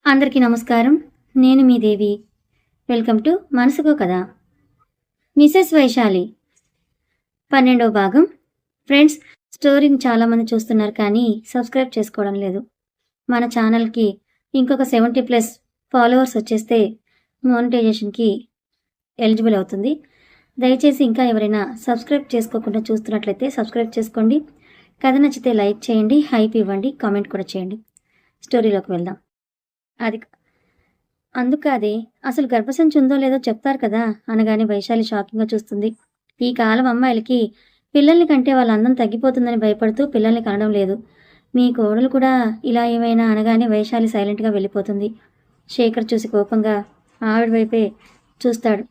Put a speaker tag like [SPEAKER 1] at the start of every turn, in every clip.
[SPEAKER 1] అందరికీ నమస్కారం. నేను మీ దేవి. వెల్కమ్ టు మనసుకో కథ. మిసెస్ వైశాలి 12వ భాగం. ఫ్రెండ్స్, స్టోరీని చాలామంది చూస్తున్నారు కానీ సబ్స్క్రైబ్ చేసుకోవడం లేదు. మన ఛానల్కి ఇంకొక 70+ ఫాలోవర్స్ వచ్చేస్తే మోనిటైజేషన్కి ఎలిజిబుల్ అవుతుంది. దయచేసి ఇంకా ఎవరైనా సబ్స్క్రైబ్ చేసుకోకుండా చూస్తున్నట్లయితే సబ్స్క్రైబ్ చేసుకోండి. కథ నచ్చితే లైక్ చేయండి, హైప్ ఇవ్వండి, కామెంట్ కూడా చేయండి. స్టోరీలోకి వెళ్దాం. అది అందుకాదే అసలు గర్భసంచి ఉందో లేదో చెప్తారు కదా అనగానే వైశాలి షాకింగ్గా చూస్తుంది. ఈ కాలం అమ్మాయిలకి పిల్లల్ని కంటే వాళ్ళ అందం తగ్గిపోతుందని భయపడుతూ పిల్లల్ని కనడం లేదు. మీ కోడలు కూడా ఇలా ఏమైనా అనగానే వైశాలి సైలెంట్గా వెళ్ళిపోతుంది. శేఖర్ చూసి కోపంగా ఆవిడ వైపే చూస్తాడు.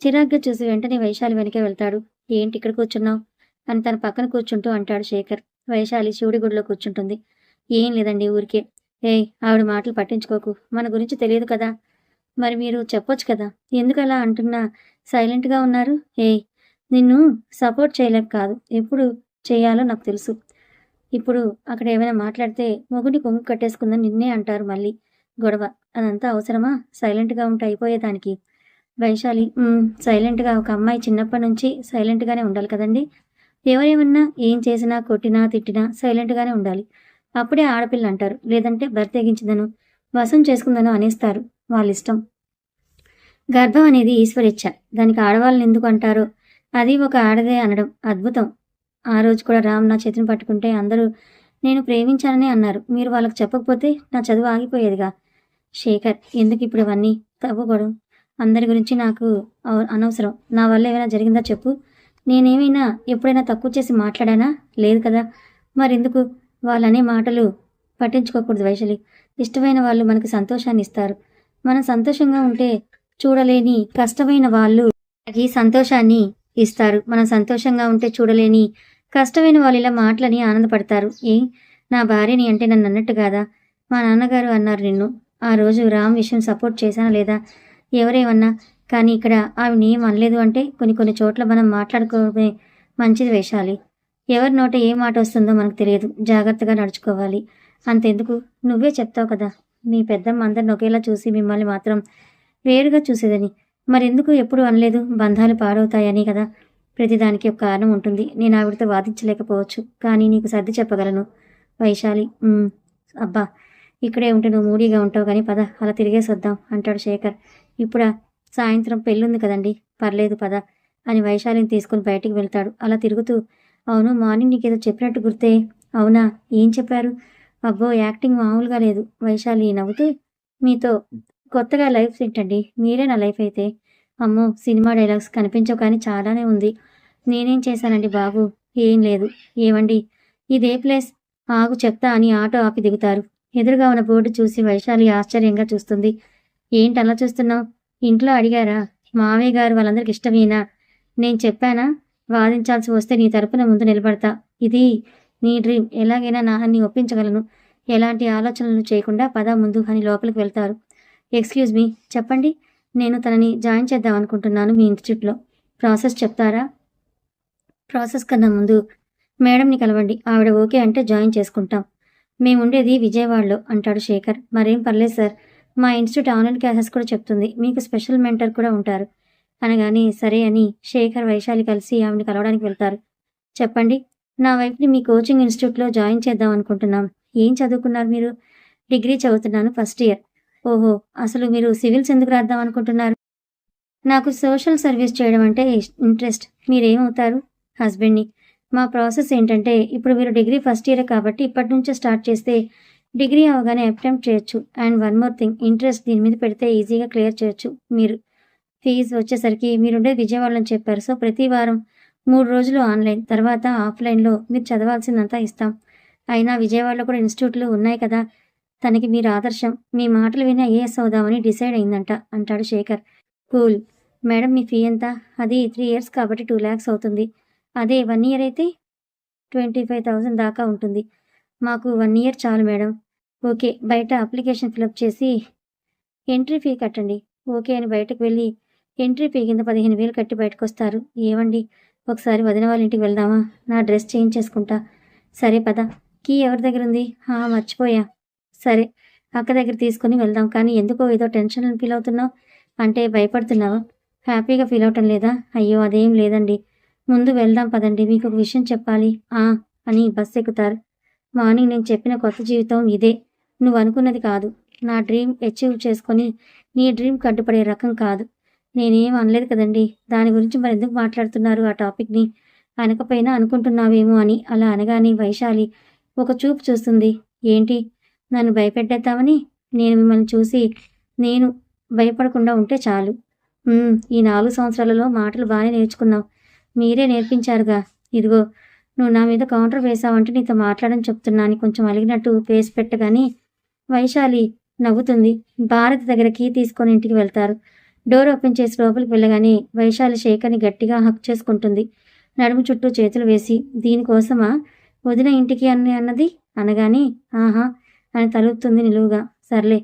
[SPEAKER 1] చిరాగ్గా చూసి వెంటనే వైశాలి వెనకే వెళ్తాడు. ఏంటి ఇక్కడ కూర్చున్నావు అని తన పక్కన కూర్చుంటూ అంటాడు శేఖర్. వైశాలి శివుడి గుడిలో కూర్చుంటుంది. ఏం లేదండి, ఊరికే. ఏయ్, ఆవిడ మాటలు పట్టించుకోకు, మన గురించి తెలియదు కదా. మరి మీరు చెప్పొచ్చు కదా, ఎందుకు అలా అంటున్నా సైలెంట్గా ఉన్నారు? ఏయ్, నిన్ను సపోర్ట్ చేయలేక కాదు, ఎప్పుడు చేయాలో నాకు తెలుసు. ఇప్పుడు అక్కడ ఏమైనా మాట్లాడితే మొగుడిని కొంగు కట్టేసుకుందని నిన్నే అంటారు, మళ్ళీ గొడవ. అదంతా అవసరమా? సైలెంట్గా ఉంటే అయిపోయేదానికి. వైశాలి సైలెంట్గా, ఒక అమ్మాయి చిన్నప్పటి నుంచి సైలెంట్గానే ఉండాలి కదండి. ఎవరేమన్నా ఏం చేసినా కొట్టినా తిట్టినా సైలెంట్గానే ఉండాలి. అప్పుడే ఆడపిల్ల అంటారు. లేదంటే బరితెగించిందను వశం చేసుకుందనో అనేస్తారు. వాళ్ళిష్టం. గర్భం అనేది ఈశ్వరేచ్ఛ. దానికి ఆడవాళ్ళని ఎందుకు అంటారో అది ఒక ఆడదే అనడం అద్భుతం. ఆ రోజు కూడా రామ్ నా చేతిని పట్టుకుంటే అందరూ నేను ప్రేమించాననే అన్నారు. మీరు వాళ్ళకి చెప్పకపోతే నా చదువు ఆగిపోయేదిగా. శేఖర్, ఎందుకు ఇప్పుడు ఇవన్నీ తవ్వుకోవడం? అందరి గురించి నాకు అనవసరం. నా వల్ల ఏమైనా జరిగిందా చెప్పు. నేనేమైనా ఎప్పుడైనా తక్కువ చేసి మాట్లాడానా? లేదు కదా. మరెందుకు వాళ్ళనే మాటలు పట్టించుకోకూడదు వైశాలి. ఇష్టమైన వాళ్ళు మనకు సంతోషాన్ని ఇస్తారు. మనం సంతోషంగా ఉంటే చూడలేని కష్టమైన వాళ్ళు మనకి సంతోషాన్ని ఇస్తారు. మనం సంతోషంగా ఉంటే చూడలేని కష్టమైన వాళ్ళు ఇలా మాటలని ఆనందపడతారు. నా భార్యని అంటే నన్ను అన్నట్టు కాదా? మా నాన్నగారు అన్నారు నిన్ను. ఆ రోజు రామ్ విషయం సపోర్ట్ చేశానా లేదా? ఎవరేమన్నా కానీ ఇక్కడ ఆవిడ ఏం అనలేదు అంటే కొన్ని చోట్ల మనం మాట్లాడుకోవడమే మంచిది వైశాలి. ఎవరి నోట ఏ మాట వస్తుందో మనకు తెలియదు. జాగ్రత్తగా నడుచుకోవాలి. అంతెందుకు, నువ్వే చెప్తావు కదా, మీ పెద్దమ్మ అందరిని ఒకేలా చూసి మిమ్మల్ని మాత్రం వేరుగా చూసేదని. మరెందుకు ఎప్పుడు అనలేదు? బంధాలు పాడవుతాయని కదా. ప్రతిదానికి ఒక కారణం ఉంటుంది. నేను ఆవిడతో వాదించలేకపోవచ్చు, కానీ నీకు సర్ది చెప్పగలను వైశాలి. అబ్బా, ఇక్కడే ఉంటే నువ్వు మూడీగా ఉంటావు కానీ పద, అలా తిరిగేసి వద్దాం అంటాడు శేఖర్. ఇప్పుడా? సాయంత్రం పెళ్ళుంది కదండి, పర్లేదు పద అని వైశాలిని తీసుకుని బయటికి వెళ్తాడు. అలా తిరుగుతూ, అవును, మార్నింగ్ నీకేదో చెప్పినట్టు గుర్తే. అవునా, ఏం చెప్పారు? అబ్బో, యాక్టింగ్ మామూలుగా లేదు. వైశాలి నవ్వుతూ, మీతో కొత్తగా లైఫ్ ఏంటండి, మీరే నా లైఫ్ అయితే. అమ్మో, సినిమా డైలాగ్స్ కనిపించవు కానీ చాలానే ఉంది. నేనేం చేశానండి బాబు? ఏం లేదు. ఏమండి, ఇదే ప్లేస్? ఆగు చెప్తా అని ఆటో ఆపి దిగుతారు. ఎదురుగా ఉన్న బోర్డు చూసి వైశాలి ఆశ్చర్యంగా చూస్తుంది. ఏంటి అలా చూస్తున్నావు? ఇంట్లో అడిగారా? మావయ్య గారు వాళ్ళందరికి ఇష్టమేనా? నేను చెప్పానా? వాదించాల్సి వస్తే నీ తరపున ముందు నిలబడతా. ఇది నీ డ్రీమ్. ఎలాగైనా నాన్నని ఒప్పించగలను. ఎలాంటి ఆలోచనలు చేయకుండా పద ముందు అని లోపలికి వెళ్తారు. ఎక్స్క్యూజ్ మీ, చెప్పండి. నేను తనని జాయిన్ చేద్దాం అనుకుంటున్నాను మీ ఇన్స్టిట్యూట్లో. ప్రాసెస్ చెప్తారా? ప్రాసెస్ కన్నా ముందు మేడంని కలవండి. ఆవిడ ఓకే అంటే జాయిన్ చేసుకుంటాం. మేముండేది విజయవాడలో అంటాడు శేఖర్. మరేం పర్లేదు సార్, మా ఇన్స్టిట్యూట్ ఆన్లైన్ క్లాసెస్ కూడా చెప్తుంది. మీకు స్పెషల్ మెంటర్ కూడా ఉంటారు అనగానే సరే అని శేఖర్ వైశాలి కలిసి ఆవిడని కలవడానికి వెళ్తారు. చెప్పండి, నా వైఫ్ని మీ కోచింగ్ ఇన్స్టిట్యూట్లో జాయిన్ చేద్దాం అనుకుంటున్నాం. ఏం చదువుకున్నారు మీరు? డిగ్రీ చదువుతున్నాను, ఫస్ట్ ఇయర్. ఓహో, అసలు మీరు సివిల్స్ ఎందుకు రాద్దాం అనుకుంటున్నారు? నాకు సోషల్ సర్వీస్ చేయడం అంటే ఇంట్రెస్ట్. మీరేమవుతారు? హస్బెండ్ని. మా ప్రాసెస్ ఏంటంటే, ఇప్పుడు మీరు డిగ్రీ ఫస్ట్ ఇయర్ కాబట్టి ఇప్పటి నుంచే స్టార్ట్ చేస్తే డిగ్రీ అవగానే అటెంప్ట్ చేయొచ్చు. And one more thing, interest దీని మీద పెడితే ఈజీగా క్లియర్ చేయొచ్చు. మీరు ఫీజు వచ్చేసరికి మీరుండేది విజయవాడలో చెప్పారు. సో ప్రతి వారం 3 రోజులు ఆన్లైన్, తర్వాత ఆఫ్లైన్లో మీరు చదవాల్సిందంతా ఇస్తాం. అయినా విజయవాడలో కూడా ఇన్స్టిట్యూట్లు ఉన్నాయి కదా. తనకి మీరు ఆదర్శం. మీ మాటలు విని ఐఏఎస్ అవుదామని డిసైడ్ అయిందంట అంటాడు శేఖర్. కూల్. మేడం, మీ ఫీ ఎంత? అది 3 ఇయర్స్ కాబట్టి 2 lakhs అవుతుంది. అదే 1 year అయితే 25,000 దాకా ఉంటుంది. మాకు 1 year చాలు మేడం. ఓకే, బయట అప్లికేషన్ ఫిలప్ చేసి ఎంట్రీ ఫీ కట్టండి. ఓకే అని బయటకు వెళ్ళి ఎంట్రీ ఫీ కింద 15,000 కట్టి బయటకొస్తారు. ఏవండి, ఒకసారి వదిన వాళ్ళ ఇంటికి వెళ్దామా? నా డ్రెస్ చేంజ్ చేసుకుంటా. సరే పద. కీ ఎవరి దగ్గర ఉంది? మర్చిపోయా. సరే, అక్క దగ్గర తీసుకుని వెళ్దాం. కానీ ఎందుకో ఏదో టెన్షన్ ఫీల్ అవుతున్నావు? అంటే భయపడుతున్నావా? హ్యాపీగా ఫీల్ అవటం లేదా? అయ్యో అదేం లేదండి. ముందు వెళ్దాం పదండి. మీకు ఒక విషయం చెప్పాలి. అని బస్సు ఎక్కుతారు. మార్నింగ్ నేను చెప్పిన కొత్త జీవితం ఇదే. నువ్వు అనుకున్నది కాదు. నా డ్రీమ్ అచీవ్ చేసుకొని నీ డ్రీమ్ కట్టుపడే రకం కాదు. నేనేం అనలేదు కదండి. దాని గురించి మరి ఎందుకు మాట్లాడుతున్నారు ఆ టాపిక్ని? అనకపోయినా అనుకుంటున్నావేమో అని. అలా అనగానే వైశాలి ఒక చూపు చూస్తుంది. ఏంటి, నన్ను భయపెట్టేద్దామని? నేను మిమ్మల్ని చూసి నేను భయపడకుండా ఉంటే చాలు. ఈ 4 సంవత్సరాలలో మాటలు బాగానే నేర్చుకున్నావు. మీరే నేర్పించారుగా. ఇదిగో నువ్వు నా మీద కౌంటర్ వేసావంటే నీతో మాట్లాడని చెప్తున్నా అని కొంచెం అలిగినట్టు ఫేస్ పెట్టగాని వైశాలి నవ్వుతుంది. భారతి దగ్గర కీ తీసుకొని ఇంటికి వెళ్తారు. డోర్ ఓపెన్ చేసి లోపలికి వెళ్ళగానే వైశాలి శేఖర్ని గట్టిగా హక్ చేసుకుంటుంది. నడుము చుట్టూ చేతులు వేసి, దీనికోసమా వదిన ఇంటికి అన్నది అనగానే ఆహా అని తలుపుతుంది నిలువుగా. సర్లే.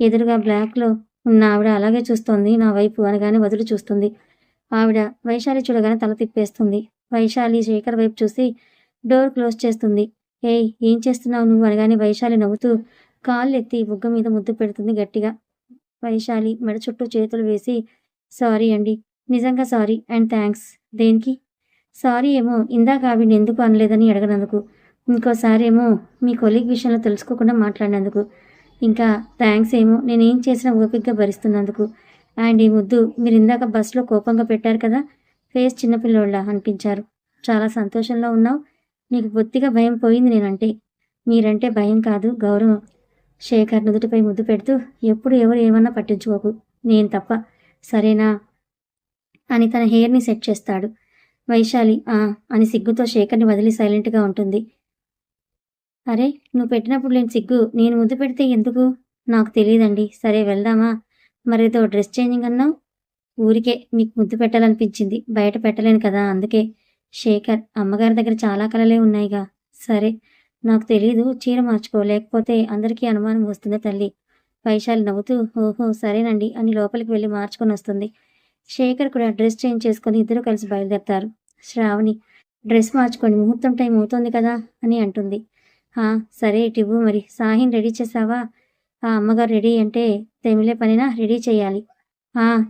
[SPEAKER 1] ఎదురుగా బ్లాక్లో ఉన్న ఆవిడ అలాగే చూస్తోంది నా వైపు అనగానే వదిలి చూస్తుంది. ఆవిడ వైశాలి చూడగానే తల తిప్పేస్తుంది. వైశాలి శేఖర్ వైపు చూసి డోర్ క్లోజ్ చేస్తుంది. ఏయ్, ఏం చేస్తున్నావు నువ్వు అనగానే వైశాలి నవ్వుతూ కాళ్ళు ఎత్తి బుగ్గ మీద ముద్దు పెడుతుంది గట్టిగా. వైశాలి మెడ చుట్టూ చేతులు వేసి సారీ అండి, నిజంగా సారీ అండ్ థ్యాంక్స్. దేనికి సారీ? ఏమో ఇందాక ఆవిడ ఎందుకు అనలేదని అడగనందుకు, ఇంకోసారి ఏమో మీ కొలీగ్ విషయంలో తెలుసుకోకుండా మాట్లాడినందుకు, ఇంకా థ్యాంక్స్ ఏమో నేనేం చేసినా ఓపికగా భరిస్తున్నందుకు. అండ్ ఈ ముద్దు మీరు ఇందాక బస్సులో కోపంగా పెట్టారు కదా, ఫేస్ చిన్నపిల్లోళ్ళ అనిపించారు. చాలా సంతోషంలో ఉన్నావు. నీకు బొత్తిగా భయం పోయింది నేనంటే. మీరంటే భయం కాదు, గౌరవం. శేఖర్ నుదుటిపై ముద్దు పెడుతూ ఎప్పుడు ఎవరు ఏమన్నా పట్టించుకోకు, నేను తప్ప, సరేనా అని తన హెయిర్ని సెట్ చేస్తాడు. వైశాలి అని సిగ్గుతో శేఖర్ని వదిలి సైలెంట్గా ఉంటుంది. అరే, నువ్వు పెట్టినప్పుడు లేని సిగ్గు నేను ముద్దు పెడితే ఎందుకు? నాకు తెలియదండి. సరే వెళ్దామా? మరేదో డ్రెస్ చేంజింగ్ అన్నావు. ఊరికే మీకు ముద్దు పెట్టాలనిపించింది, బయట పెట్టలేను కదా అందుకే. శేఖర్, అమ్మగారి దగ్గర చాలా కళలే ఉన్నాయిగా. సరే, నాకు తెలీదు, చీర మార్చుకో, లేకపోతే అందరికీ అనుమానం వస్తుంది తల్లి. వైశాలి నవ్వుతూ ఓహో సరేనండి అని లోపలికి వెళ్ళి మార్చుకొని వస్తుంది. శేఖర్ కూడా డ్రెస్ చేంజ్ చేసుకొని ఇద్దరు కలిసి బయలుదేరతారు. శ్రావణి, డ్రెస్ మార్చుకొని ముహూర్తం టైం అవుతోంది కదా అని అంటుంది. సరే ఇటివ్వు మరి. సాహిన్ రెడీ చేసావా? అమ్మగారు రెడీ అంటే తెమిలే పనినా రెడీ చేయాలి.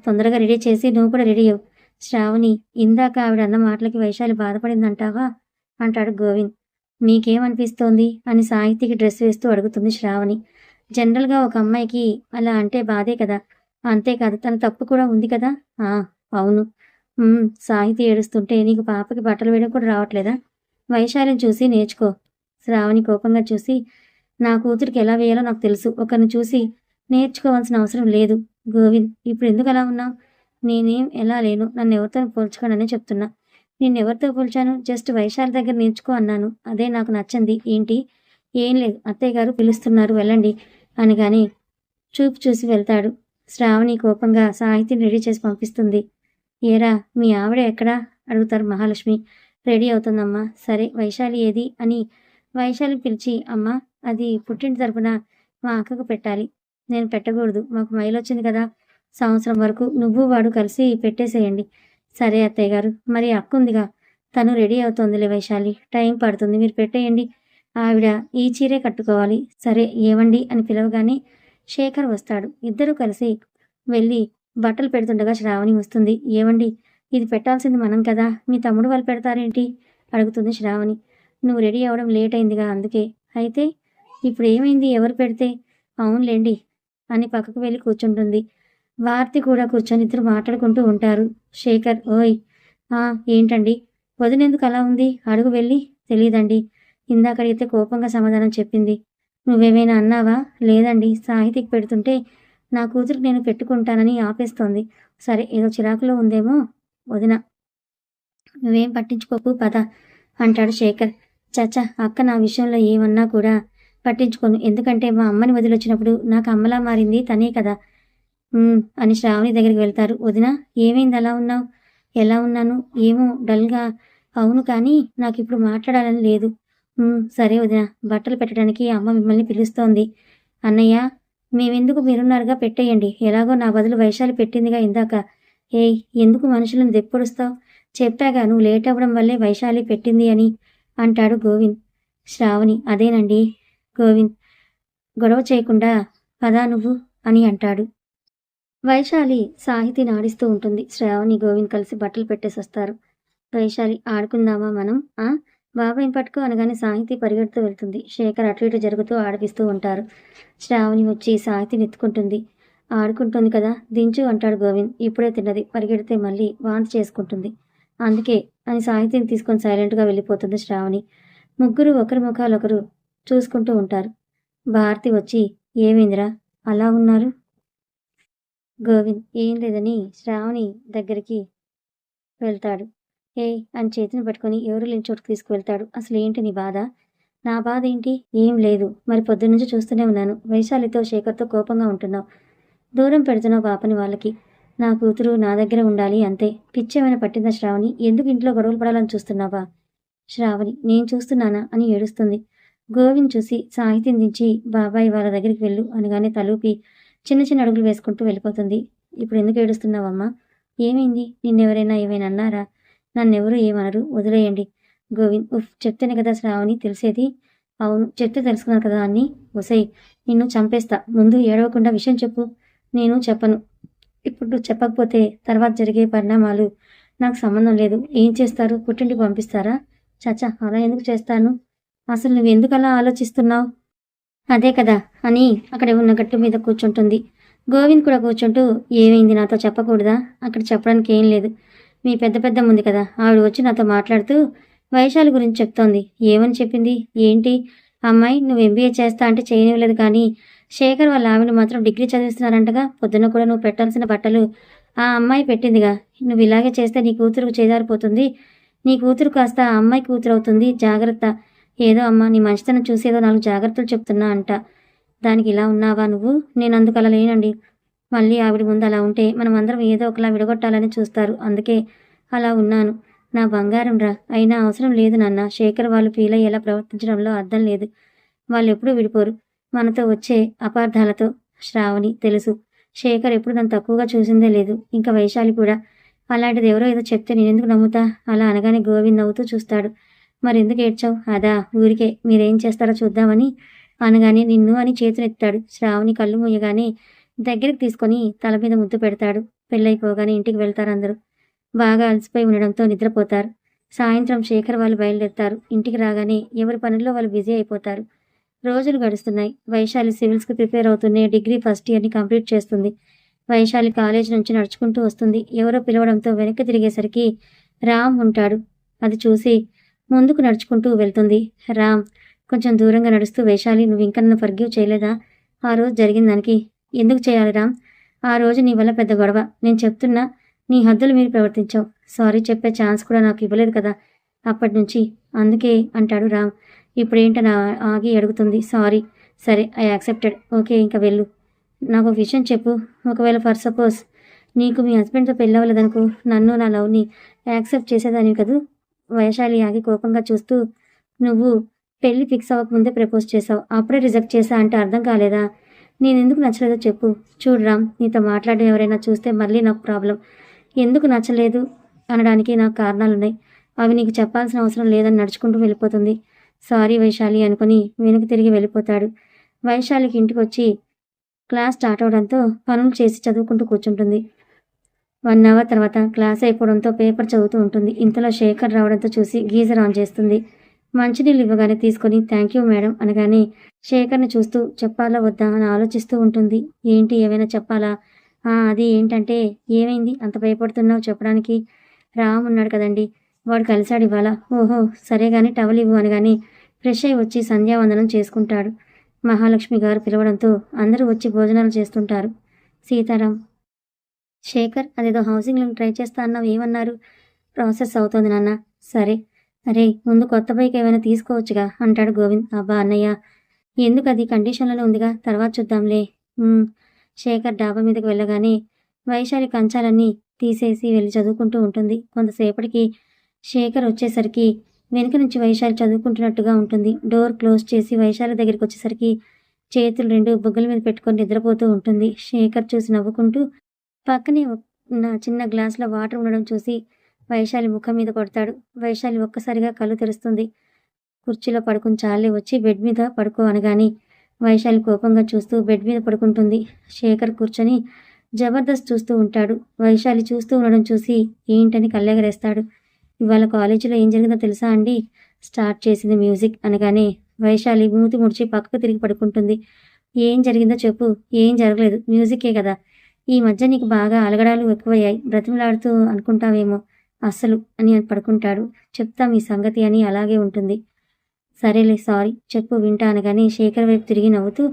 [SPEAKER 1] తొందరగా రెడీ చేసి నువ్వు కూడా రెడీ అవ్వు. శ్రావణి, ఇందాక ఆవిడ అన్న మాటలకి వైశాలి బాధపడిందంటావా అంటాడు గోవింద్. మీకేమనిపిస్తోంది అని సాహితికి డ్రెస్ వేస్తూ అడుగుతుంది శ్రావణి. జనరల్గా ఒక అమ్మాయికి అలా అంటే బాధే కదా. అంతేకాదు తన తప్పు కూడా ఉంది కదా. అవును. సాహితి ఏడుస్తుంటే నీకు పాపకి బట్టలు వేయడం కూడా రావట్లేదా? వైశాలిని చూసి నేర్చుకో. శ్రావణి కోపంగా చూసి, నా కూతురికి ఎలా వేయాలో నాకు తెలుసు, ఒకరిని చూసి నేర్చుకోవాల్సిన అవసరం లేదు. గోవింద్, ఇప్పుడు ఎందుకు అలా ఉన్నావు? నేనేం ఎలా లేను, నన్ను ఎవరితో పోల్చుకోనని చెప్తున్నా. నిన్నెవరితో పోల్చాను? జస్ట్ వైశాలి దగ్గర నేర్చుకో అన్నాను. అదే నాకు నచ్చింది. ఏంటి? ఏం లేదు, అత్తయ్య గారు పిలుస్తున్నారు, వెళ్ళండి అనగానే చూపు చూసి వెళ్తాడు. శ్రావణి కోపంగా సాహితిని రెడీ చేసి పంపిస్తుంది. ఏరా, మీ ఆవిడ ఎక్కడా అడుగుతారు మహాలక్ష్మి. రెడీ అవుతుందమ్మా. సరే, వైశాలి ఏది అని వైశాలి పిలిచి, అమ్మా అది పుట్టింటి తరపున మా అక్కకు పెట్టాలి. నేను పెట్టకూడదు, మాకు మైలొచ్చింది కదా, సంవత్సరం వరకు నువ్వు వాడు కలిసి పెట్టేసేయండి. సరే అత్తయ్య గారు, మరి అక్క ఉందిగా, తను రెడీ అవుతోందిలే వైశాలి, టైం పడుతుంది, మీరు పెట్టేయండి. ఆవిడ ఈ చీరే కట్టుకోవాలి. సరే ఏవండి అని పిలవగానే శేఖర్ వస్తాడు. ఇద్దరూ కలిసి వెళ్ళి బట్టలు పెడుతుండగా శ్రావణి వస్తుంది. ఏవండి, ఇది పెట్టాల్సింది మనం కదా, మీ తమ్ముడు వాళ్ళు పెడతారేంటి అడుగుతుంది శ్రావణి. నువ్వు రెడీ అవ్వడం లేట్ అయిందిగా అందుకే. అయితే ఇప్పుడు ఏమైంది, ఎవరు పెడితే? అవునులేండి అని పక్కకు వెళ్ళి కూర్చుంటుంది. భారతి కూడా కూర్చొని ఇద్దరు మాట్లాడుకుంటూ ఉంటారు. శేఖర్, ఓయ్ ఏంటండి, వదినెందుకు అలా ఉంది అడుగు వెళ్ళి. తెలీదండి, ఇందాకడిగితే కోపంగా సమాధానం చెప్పింది. నువ్వేమైనా అన్నావా? లేదండి, సాహితికి పెడుతుంటే నా కూతురికి నేను పెట్టుకుంటానని ఆపేస్తోంది. సరే, ఏదో చిరాకులో ఉందేమో వదిన, నువ్వేం పట్టించుకోకు పద అంటాడు శేఖర్. చచ్చా, అక్క నా విషయంలో ఏమన్నా కూడా పట్టించుకోను, ఎందుకంటే మా అమ్మని వదిలొచ్చినప్పుడు నాకు అమ్మలా మారింది తనే కదా అని శ్రావణి దగ్గరికి వెళ్తారు. వదిన, ఏమైంది అలా ఉన్నావు? ఎలా ఉన్నాను ఏమో, డల్గా. అవును, కానీ నాకు ఇప్పుడు మాట్లాడాలని లేదు. సరే వదిన, బట్టలు పెట్టడానికి అమ్మ మిమ్మల్ని పిలుస్తోంది. అన్నయ్య, మేమెందుకు, మీరున్నారుగా, పెట్టేయండి. ఎలాగో నా బదులు వైశాలి పెట్టిందిగా ఇందాక. ఏయ్, ఎందుకు మనుషులను దెప్పొడుస్తావు? చెప్పాగా నువ్వు లేట్ అవ్వడం వల్లే వైశాలి పెట్టింది అని అంటాడు గోవింద్. శ్రావణి, అదేనండి. గోవింద్, గొడవ చేయకుండా పదా నువ్వు అని అంటాడు. వైశాలి సాహితీని ఆడిస్తూ ఉంటుంది. శ్రావణి, గోవింద్ కలిసి బట్టలు పెట్టేసొస్తారు. వైశాలి ఆడుకుందామా మనం? ఆ! బాబాయిని పట్టుకో అనగానే సాహితి పరిగెడుతూ వెళ్తుంది. శేఖర్ అటు ఇటు జరుగుతూ ఆడిపిస్తూ ఉంటారు. శ్రావణి వచ్చి సాహితిని ఎత్తుకుంటుంది. ఆడుకుంటుంది కదా దించు అంటాడు గోవింద్. ఇప్పుడే తిన్నది, పరిగెడితే మళ్ళీ వాంతి చేసుకుంటుంది. అందుకే అని సాహితిని తీసుకొని సైలెంట్గా వెళ్ళిపోతుంది శ్రావణి. ముగ్గురు ఒకరి ముఖాలొకరు చూసుకుంటూ ఉంటారు. భారతి వచ్చి ఏమైందిరా అలా ఉన్నారు? గోవింద్ ఏం లేదని శ్రావణి దగ్గరికి వెళ్తాడు. ఏయ్ అని చేతిని పట్టుకొని ఎవరు లేని చోటుకు తీసుకువెళ్తాడు. అసలు ఏంటి నీ బాధ? నా బాధ ఏంటి? ఏం లేదు. మరి పొద్దున్నుంచి చూస్తూనే ఉన్నాను. వైశాలితో శేఖర్తో కోపంగా ఉంటున్నావు. దూరం పెడుతున్నావు పాపని వాళ్ళకి. నా కూతురు నా దగ్గర ఉండాలి అంతే. పిచ్చేమైనా పట్టిందా శ్రావణి? ఎందుకు ఇంట్లో గొడవలు పడాలని చూస్తున్నావా? శ్రావణి నేను చూస్తున్నానా అని ఏడుస్తుంది. గోవింద్ చూసి సాహిత్యం దించి బాబాయ్ వాళ్ళ దగ్గరికి వెళ్ళు అనగానే తలూపి చిన్న చిన్న అడుగులు వేసుకుంటూ వెళ్ళిపోతుంది. ఇప్పుడు ఎందుకు ఏడుస్తున్నావమ్మా? ఏమైంది? నిన్నెవరైనా ఏమైనా అన్నారా? నన్నెవరూ ఏమనరు, వదిలేయండి. గోవింద్ ఉఫ్ చెప్తేనే కదా శ్రావణి తెలిసేది. అవును చెప్తే తెలుసుకున్నాను కదా అన్నీ. ఒసేయ్ నిన్ను చంపేస్తా. ముందు ఏడవకుండా విషయం చెప్పు. నేను చెప్పను. ఇప్పుడు చెప్పకపోతే తర్వాత జరిగే పరిణామాలు నాకు సంబంధం లేదు. ఏం చేస్తారు? పుట్టింటికి పంపిస్తారా? చచ్చా అలా ఎందుకు చేస్తాను? అసలు నువ్వెందుకు అలా ఆలోచిస్తున్నావు? అదే కదా అని అక్కడ ఉన్న గట్టు మీద కూర్చుంటుంది. గోవింద్ కూడా కూర్చుంటూ ఏమైంది నాతో చెప్పకూడదా? అక్కడ చెప్పడానికి ఏం లేదు. మీ పెద్ద పెద్దమ్మ ఉంది కదా, ఆవిడ వచ్చి నాతో మాట్లాడుతూ వైశాలి గురించి చెప్తోంది. ఏమని చెప్పింది? ఏంటి అమ్మాయి నువ్వు ఎంబీఏ చేస్తా అంటే చేయనివ్వలేదు, కానీ శేఖర్ వాళ్ళ ఆవిడ మాత్రం డిగ్రీ చదివిస్తున్నారంటగా. పొద్దున్న కూడా నువ్వు పెట్టాల్సిన బట్టలు ఆ అమ్మాయి పెట్టిందిగా. నువ్వు ఇలాగే చేస్తే నీ కూతురుకు చేజారిపోతుంది. నీ కూతురు కాస్త ఆ అమ్మాయి కూతురు అవుతుంది. జాగ్రత్త. ఏదో అమ్మ నీ మంచితనం చూసి ఏదో 4 జాగ్రత్తలు చెప్తున్నా అంట. దానికి ఇలా ఉన్నావా నువ్వు? నేను అందుకు అలా లేనండి. మళ్ళీ ఆవిడ ముందు అలా ఉంటే మనం అందరం ఏదో ఒకలా విడగొట్టాలని చూస్తారు. అందుకే అలా ఉన్నాను. నా బంగారం రా. అయినా అవసరం లేదు నాన్న. శేఖర్ వాళ్ళు ఫీల్ అయ్యేలా ప్రవర్తించడంలో అర్థం లేదు. వాళ్ళు ఎప్పుడూ విడిపోరు మనతో వచ్చే అపార్థాలతో. శ్రావణి తెలుసు. శేఖర్ ఎప్పుడు నన్ను తక్కువగా చూసిందే లేదు. ఇంకా వైశాలి కూడా. అలాంటిది ఎవరో ఏదో చెప్తే నేనెందుకు నమ్ముతా? అలా అనగానే గోవింద్ నవ్వుతూ చూస్తాడు. మరెందుకు ఏడ్చావు? అదా ఊరికే మీరేం చేస్తారో చూద్దామని అనగానే నిన్ను అని చేతులెత్తాడు. శ్రావణి కళ్ళు మూయగానే దగ్గరికి తీసుకొని తల మీద ముద్దు పెడతాడు. పెళ్ళైపోగానే ఇంటికి వెళ్తారు అందరూ. బాగా అలసిపోయి ఉండడంతో నిద్రపోతారు. సాయంత్రం శేఖర్ వాళ్ళు బయలుదేరుతారు. ఇంటికి రాగానే ఎవరి పనుల్లో వాళ్ళు బిజీ అయిపోతారు. రోజులు గడుస్తున్నాయి. వైశాలి సివిల్స్కి ప్రిపేర్ అవుతూనే డిగ్రీ ఫస్ట్ ఇయర్ని కంప్లీట్ చేస్తుంది. వైశాలి కాలేజ్ నుంచి నడుచుకుంటూ వస్తుంది. ఎవరో పిలవడంతో వెనక్కి తిరిగేసరికి రామ్ ఉంటాడు. అది చూసి ముందుకు నడుచుకుంటూ వెళ్తుంది. రామ్ కొంచెం దూరంగా నడుస్తూ వైశాలి నువ్వు ఇంకా నన్ను ఫర్గివ్ చేయలేదా? ఆ రోజు జరిగిన దానికి ఎందుకు చేయాలి రామ్? ఆ రోజు నీ వల్ల పెద్ద గొడవ. నేను చెప్తున్నా నీ హద్దులు మీరు ప్రవర్తించావు. సారీ చెప్పే ఛాన్స్ కూడా నాకు ఇవ్వలేదు కదా అప్పటి నుంచి. అందుకే అంటాడు రామ్. ఇప్పుడేంటని ఆగి అడుగుతుంది. సారీ. సరే ఐ యాక్సెప్టెడ్. ఓకే ఇంకా వెళ్ళు. నాకు ఒక విషయం చెప్పు. ఒకవేళ ఫర్ సపోజ్ నీకు మీ హస్బెండ్తో పెళ్ళవలేదనుకో, నన్ను నా లవ్ని యాక్సెప్ట్ చేసేదానివి కదూ? వైశాలి ఆగి కోపంగా చూస్తూ నువ్వు పెళ్లి ఫిక్స్ అవ్వకముందే ప్రపోజ్ చేసావు, అప్పుడే రిజెక్ట్ చేశా అంటే అర్థం కాలేదా? నేనెందుకు నచ్చలేదో చెప్పు. చూడు రామ్, నీతో మాట్లాడడం ఎవరైనా చూస్తే మళ్ళీ నాకు ప్రాబ్లం. ఎందుకు నచ్చలేదు అనడానికి నాకు కారణాలున్నాయి. అవి నీకు చెప్పాల్సిన అవసరం లేదని నడుచుకుంటూ వెళ్ళిపోతుంది. సారీ వైశాలి అనుకుని వెనక్కి తిరిగి వెళ్ళిపోతాడు. వైశాలికి ఇంటికి వచ్చి క్లాస్ స్టార్ట్ అవడంతో పనులు చేసి చదువుకుంటూ కూర్చుంటుంది. 1 అవర్ తర్వాత క్లాస్ అయిపోవడంతో పేపర్ చదువుతూ ఉంటుంది. ఇంతలో శేఖర్ రావడంతో చూసి గీజర్ ఆన్ చేస్తుంది. మంచినీళ్ళు ఇవ్వగానే తీసుకొని థ్యాంక్ యూ మేడం అనగానే శేఖర్ని చూస్తూ చెప్పాలా వద్దా అని ఆలోచిస్తూ ఉంటుంది. ఏంటి ఏమైనా చెప్పాలా? అది ఏంటంటే ఏమైంది అంత భయపడుతున్నావు చెప్పడానికి? రామ్ ఉన్నాడు కదండి, వాడు కలిశాడు ఇవాళ. ఓహో సరే కానీ టవల్ ఇవ్వు అనగానే ఫ్రెష్ అయి వచ్చి సంధ్యావందనం చేసుకుంటాడు. మహాలక్ష్మి గారు పిలవడంతో అందరూ వచ్చి భోజనాలు చేస్తుంటారు. సీతారాం శేఖర్ అదేదో హౌసింగ్ లోన్ ట్రై చేస్తా అన్నావు, ఏమన్నారు? ప్రాసెస్ అవుతోంది నాన్న. సరే. అరే ముందు కొత్త బైక్ ఏమైనా తీసుకోవచ్చుగా అంటాడు గోవింద్. అబ్బా అన్నయ్య ఎందుకు, అది కండిషన్లోనే ఉందిగా, తర్వాత చూద్దాంలే. శేఖర్ డాబా మీదకి వెళ్ళగానే వైశాలి కంచాలన్నీ తీసేసి వెళ్ళి చదువుకుంటూ ఉంటుంది. కొంతసేపటికి శేఖర్ వచ్చేసరికి వెనుక నుంచి వైశాలి చదువుకుంటున్నట్టుగా ఉంటుంది. డోర్ క్లోజ్ చేసి వైశాలి దగ్గరికి వచ్చేసరికి చేతులు 2 బుగ్గల మీద పెట్టుకొని నిద్రపోతూ ఉంటుంది. శేఖర్ చూసి నవ్వుకుంటూ పక్కనే ఉన్న చిన్న గ్లాసులో వాటర్ ఉండడం చూసి వైశాలి ముఖం మీద కొడతాడు. వైశాలి ఒక్కసారిగా కళ్ళు తెరుస్తుంది. కుర్చీలో పడుకుని చాలే వచ్చి బెడ్ మీద పడుకో అనగాని వైశాలి కోపంగా చూస్తూ బెడ్ మీద పడుకుంటుంది. శేఖర్ కూర్చొని జబర్దస్త్ చూస్తూ ఉంటాడు. వైశాలి చూస్తూ ఉండడం చూసి ఏంటని కళ్ళెగరేస్తాడు. ఇవాళ కాలేజీలో ఏం జరిగిందో తెలుసా అండి? స్టార్ట్ చేసింది మ్యూజిక్ అనగానే వైశాలి మూతి ముడిచి పక్కకు తిరిగి పడుకుంటుంది. ఏం జరిగిందో చెప్పు. ఏం జరగలేదు, మ్యూజికే కదా. ఈ మధ్య నీకు బాగా అలగడాలు ఎక్కువయ్యాయి, బ్రతిమలాడుతూ అనుకుంటావేమో అస్సలు అని పడుకుంటాడు. చెప్తా మీ సంగతి అని అలాగే ఉంటుంది. సరేలే సారీ చెప్పు వింటా అనగానే శేఖర్ వైపు తిరిగి నవ్వుతూ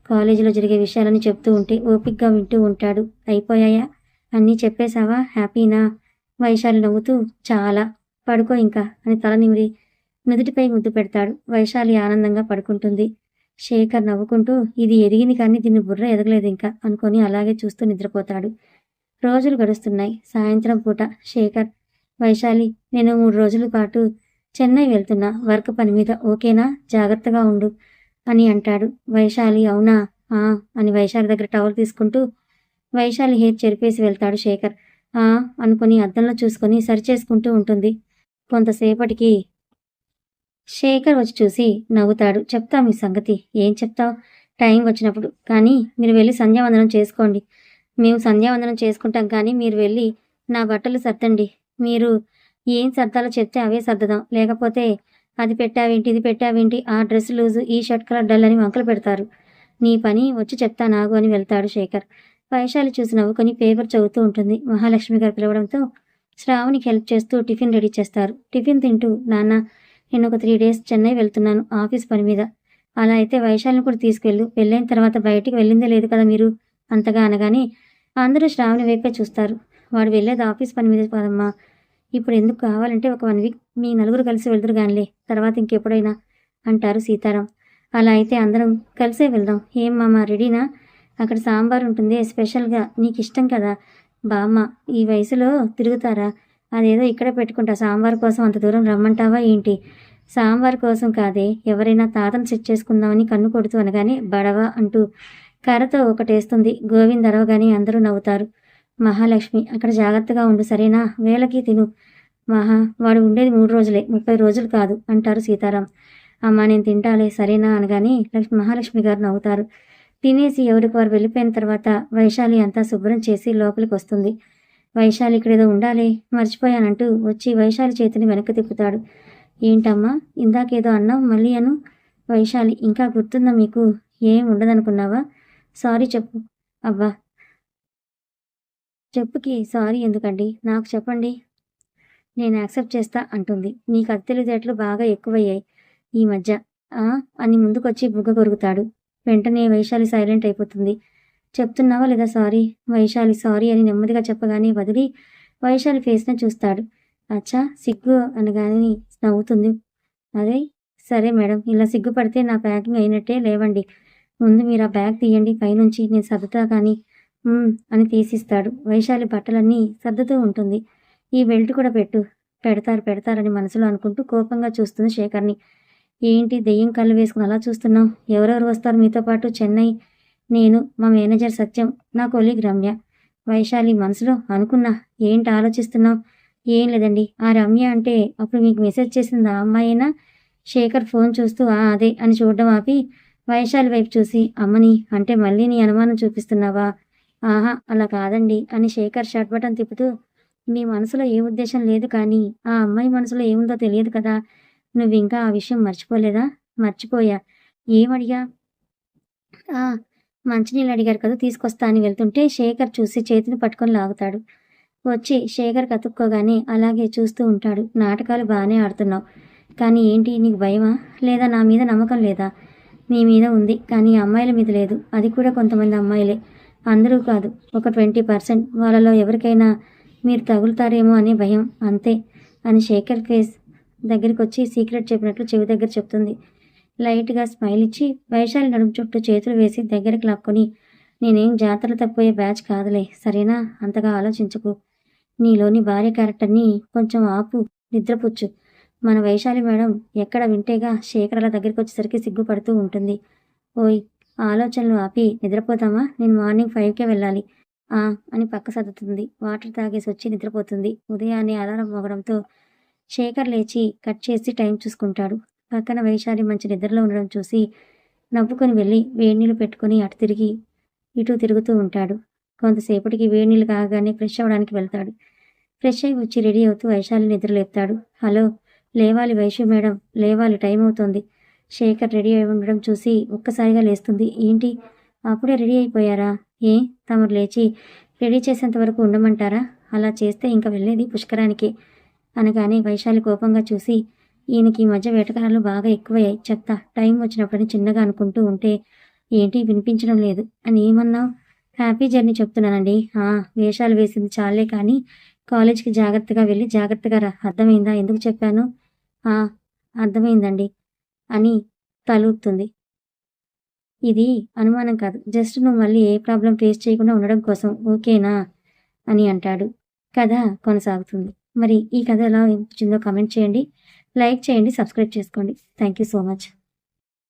[SPEAKER 1] కాలేజీలో జరిగే విషయాలని చెప్తూ ఉంటే ఓపిక్గా వింటూ ఉంటాడు. అయిపోయాయా? అన్నీ చెప్పేశావా? హ్యాపీనా? వైశాలి నవ్వుతూ చాలా. పడుకో ఇంకా అని తల నిమిరి నుదుటిపై ముద్దు పెడతాడు. వైశాలి ఆనందంగా పడుకుంటుంది. శేఖర్ నవ్వుకుంటూ ఇది ఎదిగింది కానీ దీన్ని బుర్ర ఎదగలేదు ఇంకా అనుకొని అలాగే చూస్తూ నిద్రపోతాడు. రోజులు గడుస్తున్నాయి. సాయంత్రం పూట శేఖర్, వైశాలి నేను 3 రోజుల పాటు చెన్నై వెళ్తున్నా, వర్క్ పని మీద, ఓకేనా? జాగ్రత్తగా ఉండు అని అంటాడు. వైశాలి అవునా అని వైశాలి దగ్గర టవల్ తీసుకుంటూ వైశాలి హెయిర్ చెరిపేసి వెళ్తాడు శేఖర్. అనుకుని అద్దంలో చూసుకొని సరిచేసుకుంటూ ఉంటుంది. కొంతసేపటికి శేఖర్ వచ్చి చూసి నవ్వుతాడు. చెప్తా మీ సంగతి. ఏం చెప్తావు? టైం వచ్చినప్పుడు. కానీ మీరు వెళ్ళి సంధ్యావందనం చేసుకోండి. మేము సంధ్యావందనం చేసుకుంటాం కానీ మీరు వెళ్ళి నా బట్టలు సర్దండి. మీరు ఏం సర్దాలో చెప్తే అవే సర్దదాం. లేకపోతే అది పెట్టావేంటి, ఇది పెట్టావేంటి, ఆ డ్రెస్ లూజు, ఈ షర్ట్ కలర్ డల్ అని వంకలు పెడతారు. నీ పని వచ్చి చెప్తా నాగు అని వెళ్తాడు శేఖర్. వైశాలి చూసి నవ్వుకొని పేపర్ చదువుతూ ఉంటుంది. మహాలక్ష్మి గారు పిలవడంతో శ్రావణికి హెల్ప్ చేస్తూ టిఫిన్ రెడీ చేస్తారు. టిఫిన్ తింటూ నాన్న నేను ఒక 3 days చెన్నై వెళ్తున్నాను ఆఫీస్ పని మీద. అలా అయితే వైశాలిని కూడా తీసుకెళ్ళు. పెళ్ళైన తర్వాత బయటికి వెళ్ళిందే లేదు కదా మీరు అంతగా అనగానే అందరూ శ్రావణి వైపే చూస్తారు. వాడు వెళ్ళేది ఆఫీస్ పని మీద కాదమ్మా. ఇప్పుడు ఎందుకు? కావాలంటే ఒక 1 week మీ నలుగురు కలిసి వెళ్తురు గానిలే, తర్వాత ఇంకెప్పుడైనా అంటారు సీతారాం. అలా అయితే అందరం కలిసే వెళ్దాం. ఏం మామ రెడీనా? అక్కడ సాంబార్ ఉంటుంది స్పెషల్గా, నీకు ఇష్టం కదా. బామ్మ ఈ వయసులో తిరుగుతారా? అదేదో ఇక్కడే పెట్టుకుంటా. సాంబార్ కోసం అంత దూరం రమ్మంటావా ఏంటి? సాంబార్ కోసం కాదే, ఎవరైనా తాతను సెట్ చేసుకుందామని కన్ను కొడుతూ అనగానే బడవా అంటూ కర్రతో ఒకటేస్తుంది. గోవింద్ అరవగానే అందరూ నవ్వుతారు. మహాలక్ష్మి అక్కడ జాగ్రత్తగా ఉండు సరేనా? వేళకి తిను. వాడు ఉండేది 3 రోజులే, 30 రోజులు కాదు అంటారు సీతారాం. అమ్మా నేను తింటాలే సరేనా అనగానే మహాలక్ష్మి గారు నవ్వుతారు. తినేసి ఎవరికి వారు వెళ్ళిపోయిన తర్వాత వైశాలి అంతా శుభ్రం చేసి లోపలికి వస్తుంది. వైశాలి ఇక్కడేదో ఉండాలి మర్చిపోయానంటూ వచ్చి వైశాలి చేతిని వెనక్కి తిప్పుతాడు. ఏంటమ్మా ఇందాకేదో అన్నావు మళ్ళీ అను. వైశాలి ఇంకా గుర్తుందా మీకు? ఏం ఉండదనుకున్నావా? సారీ చెప్పు. అబ్బా చెప్పుకి సారీ ఎందుకండి, నాకు చెప్పండి, నేను యాక్సెప్ట్ చేస్తా అంటుంది. నీకు అది తెలివితేటలు బాగా ఎక్కువయ్యాయి ఈ మధ్య అని ముందుకొచ్చి బుగ్గ కొరుకుతాడు. వెంటనే వైశాలి సైలెంట్ అయిపోతుంది. చెప్తున్నావా లేదా సారీ? వైశాలి సారీ అని నెమ్మదిగా చెప్పగానే వదిలి వైశాలి ఫేస్ని చూస్తాడు. అచ్చా సిగ్గు అనగానే నవ్వుతుంది. అదే సరే మేడం, ఇలా సిగ్గుపడితే నా ప్యాకింగ్ అయినట్టే. లేవండి, ముందు మీరు ఆ బ్యాగ్ తీయండి పైనుంచి, నేను సర్దుతా కానీ అని తీసిస్తాడు. వైశాలి బట్టలన్నీ సర్దుతూ ఉంటుంది. ఈ బెల్ట్ కూడా పెడతారని మనసులో అనుకుంటూ కోపంగా చూస్తుంది శేఖర్ని. ఏంటి దెయ్యం కళ్ళు వేసుకుని అలా చూస్తున్నావు? ఎవరెవరు వస్తారు మీతో పాటు? చెన్నై నేను, మా మేనేజర్ సత్యం, నా కొలీగ్ రమ్య. వైశాలి మనసులో అనుకున్నా. ఏంటి ఆలోచిస్తున్నావు? ఏం లేదండి. ఆ రమ్య అంటే అప్పుడు మీకు మెసేజ్ చేసింది ఆ అమ్మాయినా? శేఖర్ ఫోన్ చూస్తూ అదే అని చూడడం ఆపి వైశాలి వైపు చూసి అమ్మని అంటే మళ్ళీ నీ అనుమానం చూపిస్తున్నావా? అలా కాదండి అని శేఖర్ షర్ట్ బటన్ తిప్పుతూ నీ మనసులో ఏ ఉద్దేశం లేదు కానీ ఆ అమ్మాయి మనసులో ఏముందో తెలియదు కదా. నువ్వు ఇంకా ఆ విషయం మర్చిపోలేదా? మర్చిపోయా. ఏమడిగా? మంచినీళ్ళు అడిగారు కదా, తీసుకొస్తా అని వెళ్తుంటే శేఖర్ చూసి చేతిని పట్టుకొని లాగుతాడు. వచ్చి శేఖర్ కతుక్కోగానే అలాగే చూస్తూ ఉంటాడు. నాటకాలు బాగానే ఆడుతున్నావు కానీ ఏంటి నీకు భయమా? లేదా నా మీద నమ్మకం లేదా? మీ మీద ఉంది కానీ అమ్మాయిల మీద లేదు. అది కూడా కొంతమంది అమ్మాయిలే, అందరూ కాదు. ఒక 20% వాళ్ళలో ఎవరికైనా మీరు తగులుతారేమో అనే భయం అంతే అని శేఖర్ ఫేస్ దగ్గరికి వచ్చి సీక్రెట్ చెప్పినట్లు చెవి దగ్గర చెప్తుంది. లైట్గా స్మైల్ ఇచ్చి వైశాలి నడుము చుట్టూ చేతులు వేసి దగ్గరికి లాక్కొని నేనేం జాతరలు తప్పిపోయే బ్యాచ్ కాదులే సరేనా? అంతగా ఆలోచించకు. నీలోని భార్య క్యారెక్టర్ని కొంచెం ఆపు, నిద్రపుచ్చు. మన వైశాలి మేడం ఎక్కడ వింటేగా. శేఖర్ అలా దగ్గరికి వచ్చేసరికి సిగ్గుపడుతూ ఉంటుంది. ఓయ్ ఆలోచనలు ఆపి నిద్రపోతామా? నేను మార్నింగ్ 5కే వెళ్ళాలి అని పక్క సర్దుతుంది. వాటర్ తాగేసి వచ్చి నిద్రపోతుంది. ఉదయాన్నే అలారం మోగడంతో శేఖర్ లేచి కట్ చేసి టైం చూసుకుంటాడు. పక్కన వైశాలి మంచి నిద్రలో ఉండడం చూసి నవ్వుకొని వెళ్ళి వేడి నీళ్ళు పెట్టుకొని అటు తిరిగి ఇటు తిరుగుతూ ఉంటాడు. కొంతసేపటికి వేడి నీళ్ళు కాగానే ఫ్రెష్ అవ్వడానికి వెళ్తాడు. ఫ్రెష్ అయి వచ్చి రెడీ అవుతూ వైశాలి నిద్రలేపుతాడు. హలో, లేవాలి వైషు మేడం, లేవాలి, టైం అవుతోంది. శేఖర్ రెడీ అయి ఉండడం చూసి ఒక్కసారిగా లేస్తుంది. ఏంటి, అప్పుడే రెడీ అయిపోయారా? ఏ, తమరు లేచి రెడీ చేసేంత వరకు ఉండమంటారా? అలా చేస్తే ఇంకా వెళ్ళేది పుష్కరానికి అనగానే వైశాలి కోపంగా చూసి, ఈయనకి ఈ మధ్య వేటకారాలు బాగా ఎక్కువయ్యాయి, చెప్తా, టైం వచ్చినప్పుడని చిన్నగా అనుకుంటూ ఉంటే ఏంటి వినిపించడం లేదు అని ఏమన్నావు? హ్యాపీ జర్నీ చెప్తున్నానండి. వేషాలు వేసింది చాలే కానీ కాలేజ్కి జాగ్రత్తగా వెళ్ళి జాగ్రత్తగా రా, అర్థమైందా? ఎందుకు చెప్పాను? అర్థమైందండి అని తలూపుతుంది. ఇది అనుమానం కాదు, జస్ట్ నువ్వు మళ్ళీ ఏ ప్రాబ్లం ఫేస్ చేయకుండా ఉండడం కోసం, ఓకేనా అని అంటాడు. కథ కొనసాగుతుంది. మరి ఈ కథ ఎలా అనిపించిందో కామెంట్ చేయండి, లైక్ చేయండి, సబ్స్క్రైబ్ చేసుకోండి. Thank you so much.